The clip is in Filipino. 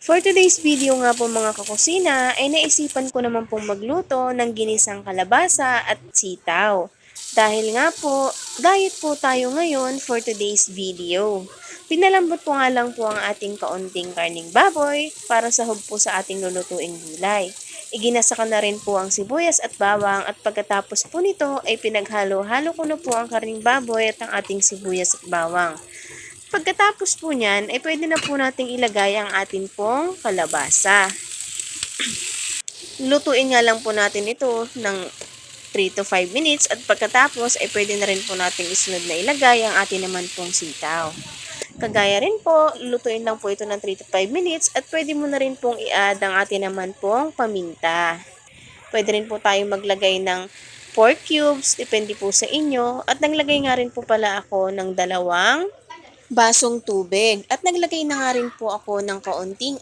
For today's video nga po mga kakusina ay naisipan ko naman pong magluto ng ginisang kalabasa at sitaw. Dahil nga po, diet po tayo ngayon for today's video. Pinalambot po nga lang po ang ating kaunting karning baboy para sahog po sa ating lulutuing gulay. Iginasa ko na rin po ang sibuyas at bawang at pagkatapos po nito ay pinaghalo-halo ko na po ang karning baboy at ang ating sibuyas at bawang. Pagkatapos po niyan, ay pwede na po nating ilagay ang atin pong kalabasa. Lutuin nga lang po natin ito ng 3 to 5 minutes at pagkatapos ay pwede na rin po nating isunod na ilagay ang atin naman pong sitaw. Kagaya rin po, lutuin lang po ito ng 3 to 5 minutes at pwede mo na rin pong i-add ang atin naman pong paminta. Pwede rin po tayong maglagay ng pork cubes, depende po sa inyo. At naglagay nga rin po pala ako ng 2 basong tubig. At naglagay na nga rin po ako ng kaunting